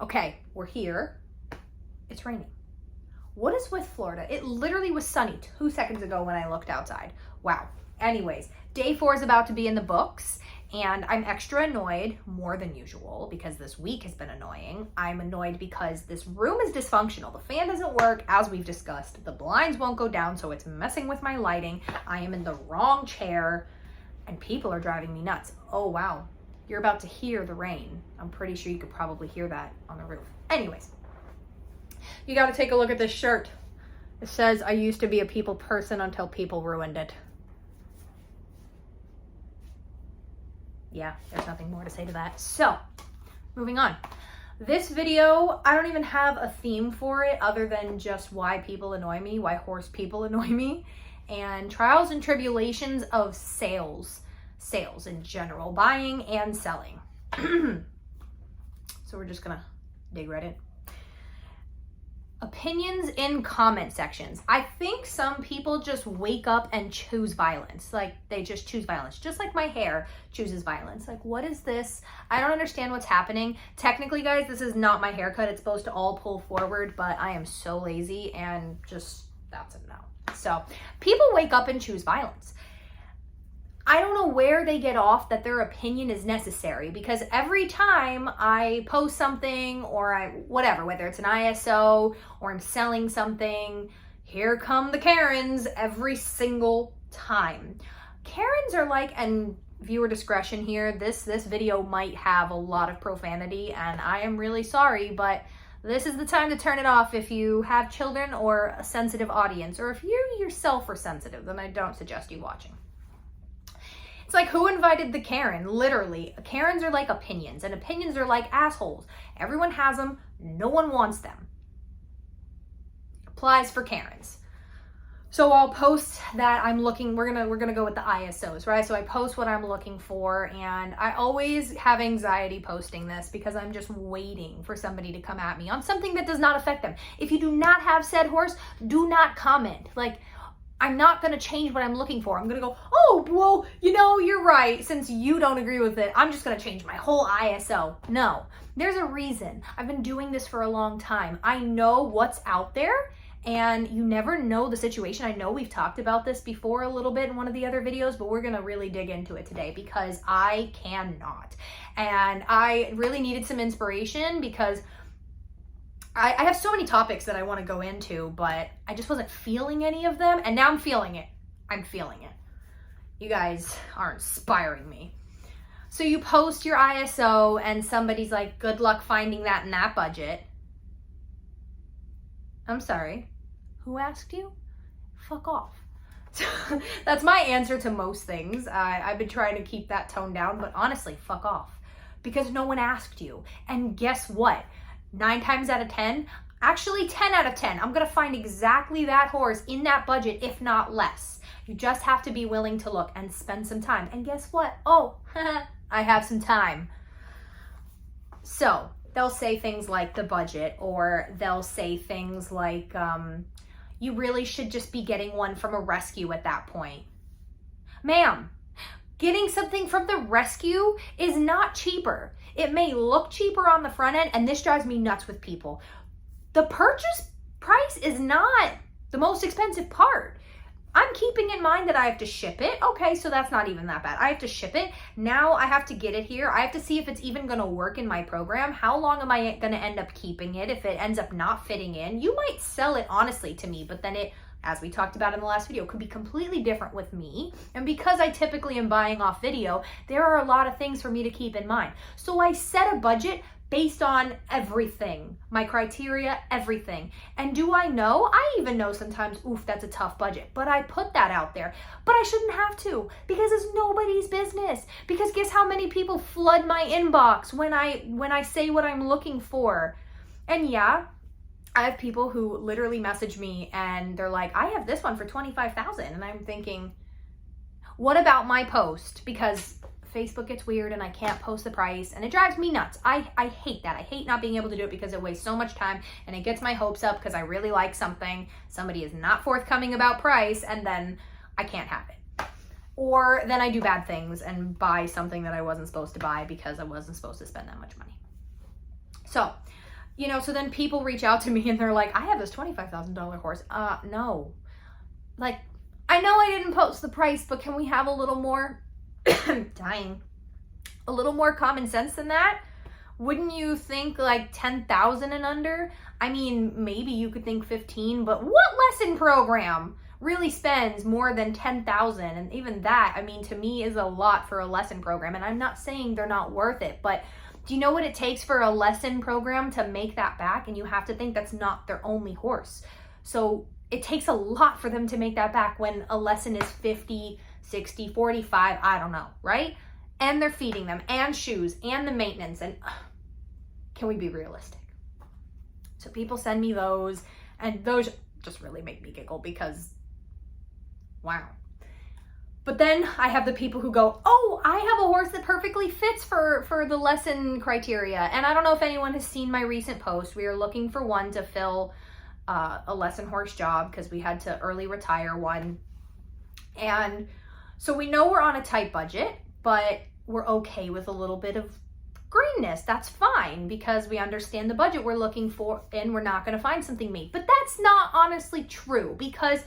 Okay, we're here. It's raining. What is with Florida? It literally was sunny 2 seconds ago when I looked outside. Wow. Anyways, day 4 is about to be in the books, and I'm extra annoyed, more than usual, because this week has been annoying. I'm annoyed because this room is dysfunctional. The fan doesn't work, as we've discussed. The blinds won't go down, so it's messing with my lighting. I am in the wrong chair, and people are driving me nuts. Oh, wow. You're about to hear the rain. I'm pretty sure you could probably hear that on the roof. Anyways, you got to take a look at this shirt. It says, I used to be a people person until people ruined it. Yeah, there's nothing more to say to that. So, moving on. This video, I don't even have a theme for it other than just why people annoy me, why horse people annoy me, and trials and tribulations of sales in general, buying and selling. So we're just gonna dig right in. Opinions in comment sections. I think some people just wake up and choose violence. Like, they just choose violence. Just like my hair chooses violence. Like, what is this? I don't understand what's happening. Technically, guys, this is not my haircut. It's supposed to all pull forward, but I am so lazy and just, that's a no. So, people wake up and choose violence. I don't know where they get off that their opinion is necessary, because every time I post something or whatever, whether it's an ISO or I'm selling something, here come the Karens every single time. Karens are like, and viewer discretion here, this video might have a lot of profanity, and I am really sorry, but this is the time to turn it off if you have children or a sensitive audience, or if you yourself are sensitive, then I don't suggest you watching. It's like, who invited the Karen? Literally, Karens are like opinions, and opinions are like assholes. Everyone has them. No one wants them. Applies for Karens. So I'll post that I'm looking, we're gonna go with the ISOs, right? So I post what I'm looking for, and I always have anxiety posting this because I'm just waiting for somebody to come at me on something that does not affect them. If you do not have said horse, do not comment. Like, I'm not going to change what I'm looking for. I'm going to go, oh, well, you know, you're right. Since you don't agree with it, I'm just going to change my whole ISO. No, there's a reason. I've been doing this for a long time. I know what's out there, and you never know the situation. I know we've talked about this before a little bit in one of the other videos, but we're going to really dig into it today because I cannot. And I really needed some inspiration because I have so many topics that I want to go into, but I just wasn't feeling any of them, and now I'm feeling it. I'm feeling it. You guys are inspiring me. So you post your ISO, and somebody's like, good luck finding that in that budget. I'm sorry. Who asked you? Fuck off. That's my answer to most things. I've been trying to keep that tone down, but honestly, fuck off. Because no one asked you. And guess what? 9 times out of 10, actually 10 out of 10, I'm going to find exactly that horse in that budget, if not less. You just have to be willing to look and spend some time. And guess what? Oh, I have some time. So they'll say things like the budget, or they'll say things like, you really should just be getting one from a rescue at that point. Ma'am, getting something from the rescue is not cheaper. It may look cheaper on the front end, and this drives me nuts with people. The purchase price is not the most expensive part. I'm keeping in mind that I have to ship it. Okay, so that's not even that bad. I have to ship it. Now I have to get it here. I have to see if it's even going to work in my program. How long am I going to end up keeping it if it ends up not fitting in? You might sell it honestly to me, but then it, as we talked about in the last video, could be completely different with me. And because I typically am buying off video, there are a lot of things for me to keep in mind. So I set a budget based on everything, my criteria, everything. And do I know? I even know sometimes, oof, that's a tough budget, but I put that out there. But I shouldn't have to, because it's nobody's business. Because guess how many people flood my inbox when I say what I'm looking for? And yeah, I have people who literally message me and they're like, I have this one for $25,000. And I'm thinking, what about my post? Because Facebook gets weird and I can't post the price, and it drives me nuts. I hate that. I hate not being able to do it because it wastes so much time, and it gets my hopes up because I really like something. Somebody is not forthcoming about price, and then I can't have it. Or then I do bad things and buy something that I wasn't supposed to buy because I wasn't supposed to spend that much money. So So then people reach out to me and they're like, I have this $25,000 horse. No. Like, I know I didn't post the price, but can we have a little more, dying, a little more common sense than that? Wouldn't you think like 10,000 and under? I mean, maybe you could think 15, but what lesson program really spends more than 10,000? And even that, I mean, to me is a lot for a lesson program. And I'm not saying they're not worth it, but do you know what it takes for a lesson program to make that back? And you have to think that's not their only horse. So it takes a lot for them to make that back when a lesson is 50, 60, 45, I don't know, right? And they're feeding them and shoes and the maintenance. And can we be realistic? So people send me those, and those just really make me giggle because, wow. But then I have the people who go, oh, I have a horse that perfectly fits for the lesson criteria. And I don't know if anyone has seen my recent post. We are looking for one to fill a lesson horse job because we had to early retire one. And so we know we're on a tight budget, but we're okay with a little bit of greenness. That's fine because we understand the budget we're looking for and we're not going to find something made. But that's not honestly true because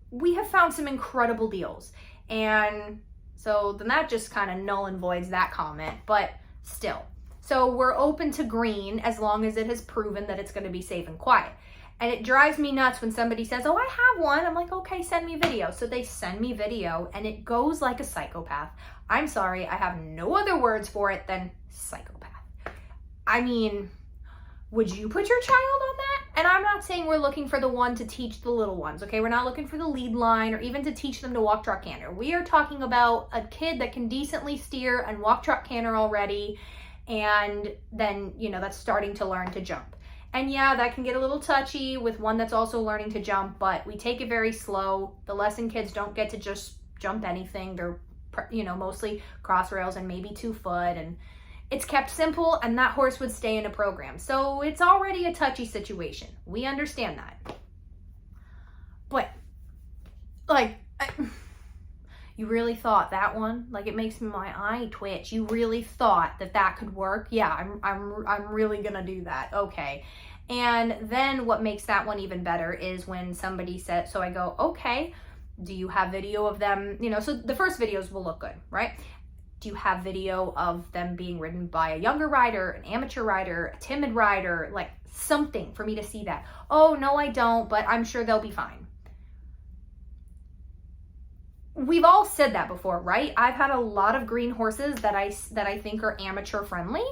we have found some incredible deals. And so then that just kind of null and voids that comment, but still. So we're open to green as long as it has proven that it's going to be safe and quiet. And it drives me nuts when somebody says, oh, I have one. I'm like, okay, send me video. So they send me video and it goes like a psychopath. I'm sorry, I have no other words for it than psychopath. I mean, would you put your child on that? And I'm not saying we're looking for the one to teach the little ones, okay? We're not looking for the lead line or even to teach them to walk, trot, canter. We are talking about a kid that can decently steer and walk, trot, canter already, and then, that's starting to learn to jump. And yeah, that can get a little touchy with one that's also learning to jump, but we take it very slow. The lesson kids don't get to just jump anything. They're, mostly cross rails and maybe 2 foot, and it's kept simple, and that horse would stay in a program. So it's already a touchy situation. We understand that. But, you really thought that one? Like, it makes my eye twitch. You really thought that could work? Yeah, I'm really gonna do that. Okay. And then what makes that one even better is when somebody said, so I go, okay, do you have video of them? So the first videos will look good, right? Do you have video of them being ridden by a younger rider, an amateur rider, a timid rider, like something for me to see that? Oh, no, I don't, but I'm sure they'll be fine. We've all said that before, right? I've had a lot of green horses that I think are amateur friendly,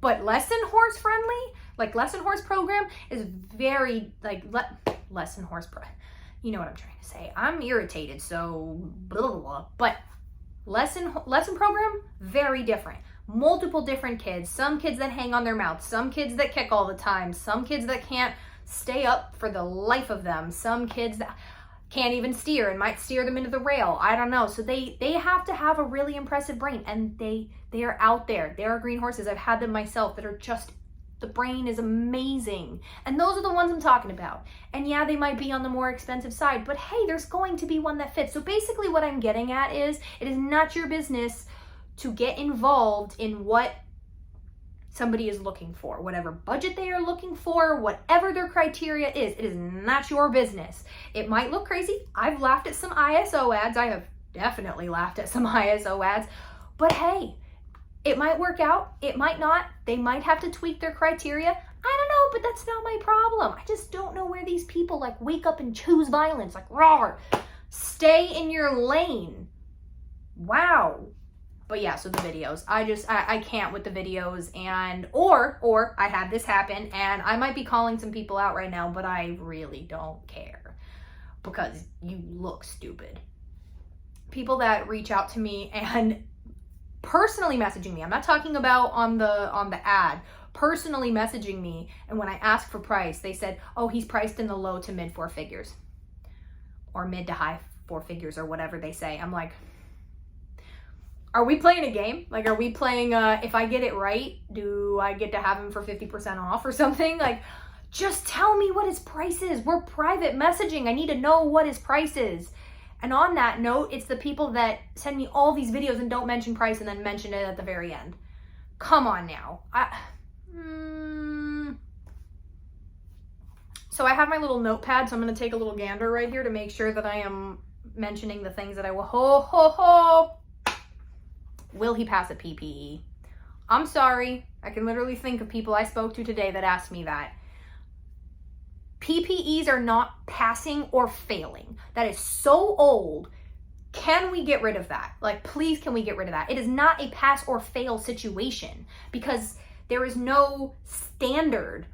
but lesson horse friendly, like lesson horse program is very lesson horse you know what I'm trying to say. I'm irritated, so blah, blah, blah. But lesson program, very different. Multiple different kids. Some kids that hang on their mouth. Some kids that kick all the time. Some kids that can't stay up for the life of them. Some kids that can't even steer and might steer them into the rail. I don't know. So they have to have a really impressive brain, and they are out there. There are green horses. I've had them myself that are just, the brain is amazing. And those are the ones I'm talking about. And yeah, they might be on the more expensive side, but hey, there's going to be one that fits. So basically what I'm getting at is, it is not your business to get involved in what somebody is looking for, whatever budget they are looking for, whatever their criteria is. It is not your business. It might look crazy. I've laughed at some ISO ads. I have definitely laughed at some ISO ads, but hey, it might work out. It might not. They might have to tweak their criteria. I don't know, but that's not my problem. I just don't know where these people wake up and choose violence. Rawr, stay in your lane. Wow. But yeah, so the videos, I can't with the videos, and, or I had this happen, and I might be calling some people out right now, but I really don't care because you look stupid. People that reach out to me and personally messaging me, I'm not talking about on the ad, personally messaging me, and when I ask for price, they said, oh, he's priced in the low to mid 4 figures, or mid to high 4 figures, or whatever they say. I'm like, are we playing a game? Are we playing, if I get it right, do I get to have him for 50% off or something? Just tell me what his price is. We're private messaging. I need to know what his price is. And on that note, it's the people that send me all these videos and don't mention price and then mention it at the very end. Come on now. So I have my little notepad, so I'm going to take a little gander right here to make sure that I am mentioning the things that I will. Will he pass a PPE? I'm sorry. I can literally think of people I spoke to today that asked me that. PPEs are not passing or failing. That is so old. Can we get rid of that? Like, please, can we get rid of that? It is not a pass or fail situation because there is no standard.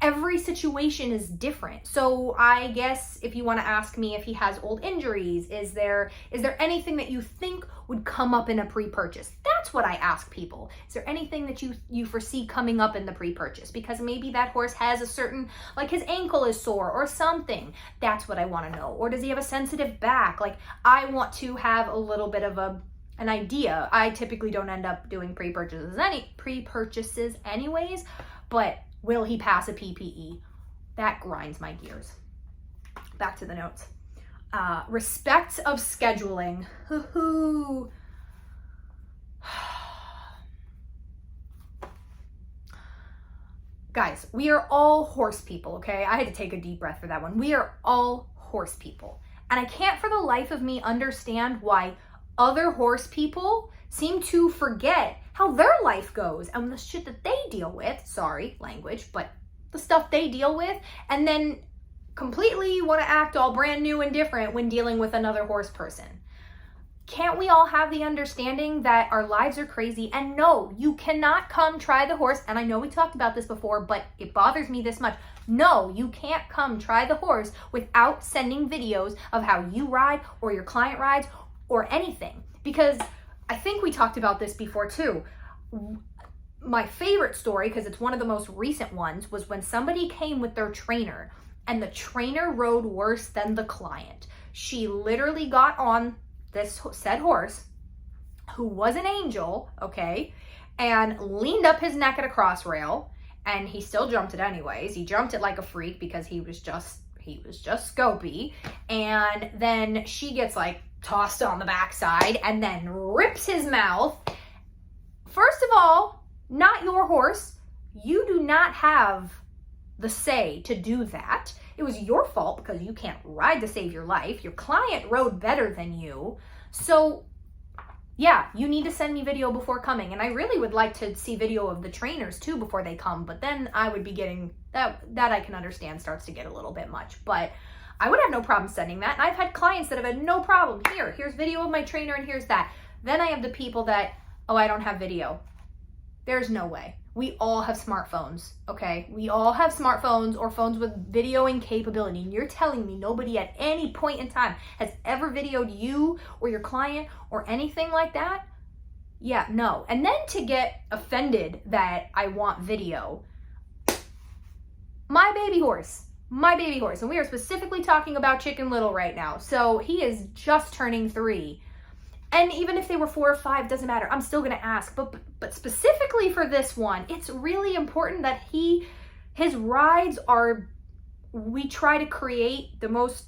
Every situation is different. So I guess if you want to ask me if he has old injuries, is there anything that you think would come up in a pre-purchase? That's what I ask people. Is there anything that you foresee coming up in the pre-purchase? Because maybe that horse has a certain, like his ankle is sore or something. That's what I want to know. Or does he have a sensitive back? Like, I want to have a little bit of an idea. I typically don't end up doing pre-purchases anyways, but will he pass a PPE? That grinds my gears. Back to the notes. Respect of scheduling. Guys, we are all horse people, okay? I had to take a deep breath for that one. We are all horse people. And I can't for the life of me understand why other horse people seem to forget how their life goes and the shit that they deal with, sorry, language, but the stuff they deal with, and then completely want to act all brand new and different when dealing with another horse person. Can't we all have the understanding that our lives are crazy? And no, you cannot come try the horse. And I know we talked about this before, but it bothers me this much. No, you can't come try the horse without sending videos of how you ride or your client rides or anything. Because I think we talked about this before too. My favorite story, because it's one of the most recent ones, was when somebody came with their trainer and the trainer rode worse than the client. She literally got on this said horse, who was an angel, okay, and leaned up his neck at a cross rail, and he still jumped it anyways. He jumped it like a freak because he was just scopy. And then she gets like tossed on the backside and then rips his mouth. First of all, not your horse. You do not have the say to do that. It was your fault because you can't ride to save your life. Your client rode better than you. So yeah, you need to send me video before coming. And I really would like to see video of the trainers too before they come, but then I would be getting that I can understand starts to get a little bit much, but I would have no problem sending that. And I've had clients that have had no problem. Here's video of my trainer and here's that. Then I have the people that, oh, I don't have video. There's no way. We all have smartphones, okay? We all have smartphones or phones with videoing capability. And you're telling me nobody at any point in time has ever videoed you or your client or anything like that? Yeah, no. And then to get offended that I want video. My baby horse. And we are specifically talking about Chicken Little right now. So he is just turning 3. And even if they were 4 or 5, doesn't matter. I'm still going to ask. But specifically for this one, it's really important that his rides are, we try to create the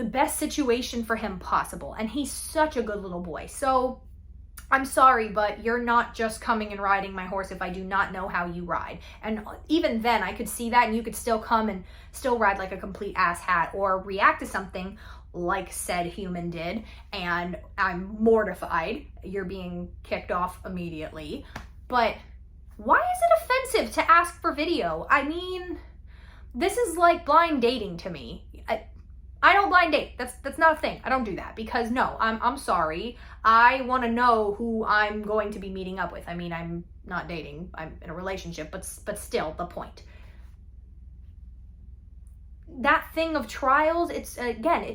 best situation for him possible. And he's such a good little boy. So I'm sorry, but you're not just coming and riding my horse if I do not know how you ride. And even then I could see that and you could still come and still ride like a complete ass hat or react to something like said human did, and I'm mortified. You're being kicked off immediately. But why is it offensive to ask for video? I mean, this is like blind dating to me. I don't blind date. That's not a thing. I don't do that because no, I'm sorry. I want to know who I'm going to be meeting up with. I mean, I'm not dating. I'm in a relationship, but still the point. That thing of trials, it's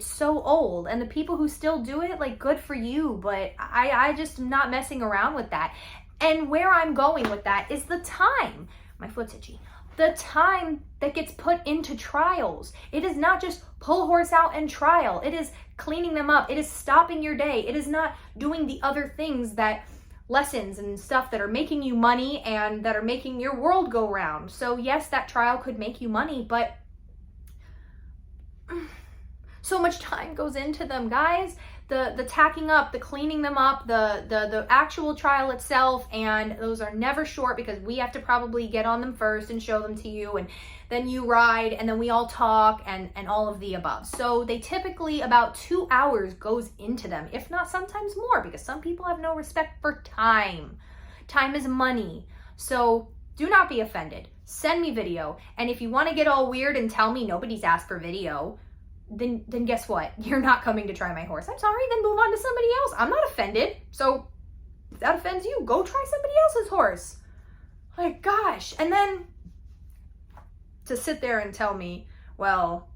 so old, and the people who still do it, like, good for you, but I just am not messing around with that. And where I'm going with that is the time. My foot's itchy. The time that gets put into trials. It is not just pull a horse out and trial. It is cleaning them up. It is stopping your day. It is not doing the other things that lessons and stuff that are making you money and that are making your world go round. So yes, that trial could make you money, but so much time goes into them, guys. the tacking up, the cleaning them up, the actual trial itself, and those are never short because we have to probably get on them first and show them to you, and then you ride, and then we all talk, and all of the above. So they typically about 2 hours goes into them, if not sometimes more, because some people have no respect for time. Time is money. So do not be offended. Send me video. And if you want to get all weird and tell me nobody's asked for video, then guess what? You're not coming to try my horse. I'm sorry, then move on to somebody else. I'm not offended. So if that offends you, go try somebody else's horse. Like, gosh. And then to sit there and tell me, well,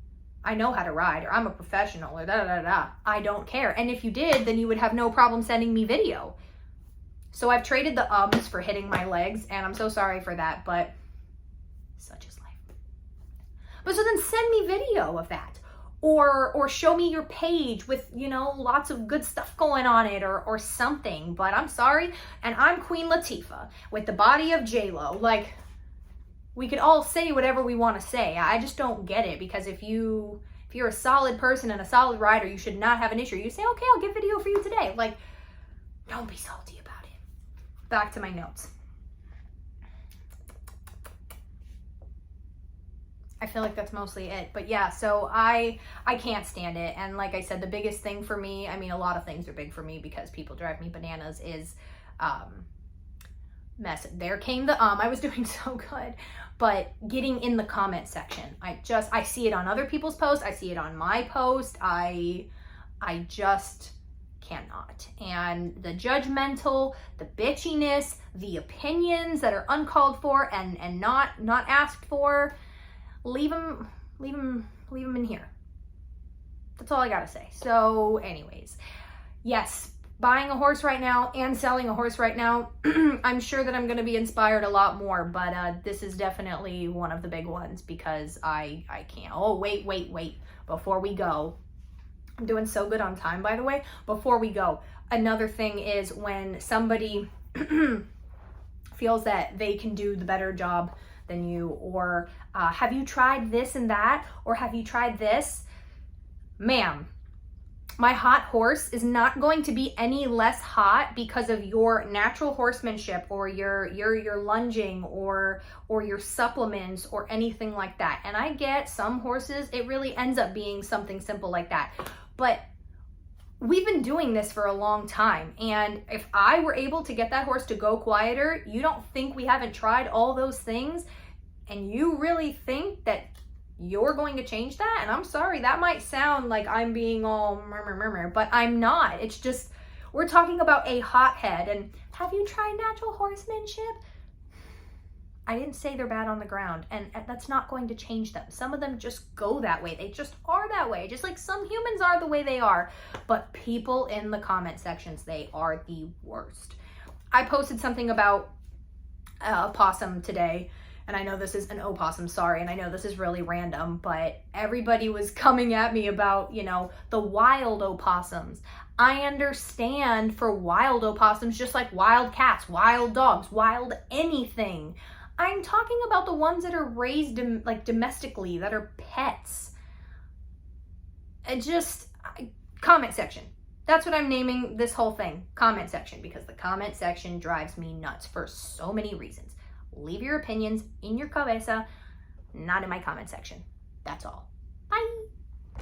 I know how to ride, or I'm a professional, or da-da-da-da. I don't care. And if you did, then you would have no problem sending me video. So I've traded the ums for hitting my legs, and I'm so sorry for that, but such is life. But so then send me video of that. Or show me your page with, you know, lots of good stuff going on it, or something. But I'm sorry, and I'm Queen Latifah with the body of J-Lo. Like, we could all say whatever we want to say. I just don't get it, because if you're a solid person and a solid rider, you should not have an issue. You say, okay, I'll get video for you today. Like, don't be salty about it. Back to my notes. I feel like that's mostly it. But yeah, so I can't stand it. And like I said, the biggest thing for me, I mean, a lot of things are big for me because people drive me bananas, is mess. There came the I was doing so good, but getting in the comment section. I see it on other people's posts. I see it on my post. I just cannot. And the judgmental, the bitchiness, the opinions that are uncalled for and not asked for, leave them in here. That's all I gotta say. So anyways, yes, buying a horse right now and selling a horse right now, I'm sure that I'm gonna be inspired a lot more, but this is definitely one of the big ones because I can't. Oh, wait, before we go, I'm doing so good on time, by the way. Before we go, another thing is when somebody feels that they can do the better job than you, or have you tried this and that, or have you tried this? Ma'am, my hot horse is not going to be any less hot because of your natural horsemanship or your lunging or your supplements or anything like that. And I get some horses, it really ends up being something simple like that. But we've been doing this for a long time. And if I were able to get that horse to go quieter, you don't think we haven't tried all those things? And you really think that you're going to change that? And I'm sorry, that might sound like I'm being all murmur, but I'm not. It's just, we're talking about a hothead. And have you tried natural horsemanship? I didn't say they're bad on the ground, and that's not going to change them. Some of them just go that way. They just are that way, just like some humans are the way they are. But people in the comment sections, they are the worst. I posted something about a possum today, and I know this is an opossum, sorry, and I know this is really random, but everybody was coming at me about, you know, the wild opossums. I understand for wild opossums, just like wild cats, wild dogs, wild anything. I'm talking about the ones that are raised like domestically, that are pets. Comment section. That's what I'm naming this whole thing, comment section, because the comment section drives me nuts for so many reasons. Leave your opinions in your cabeza, not in my comment section. That's all. Bye.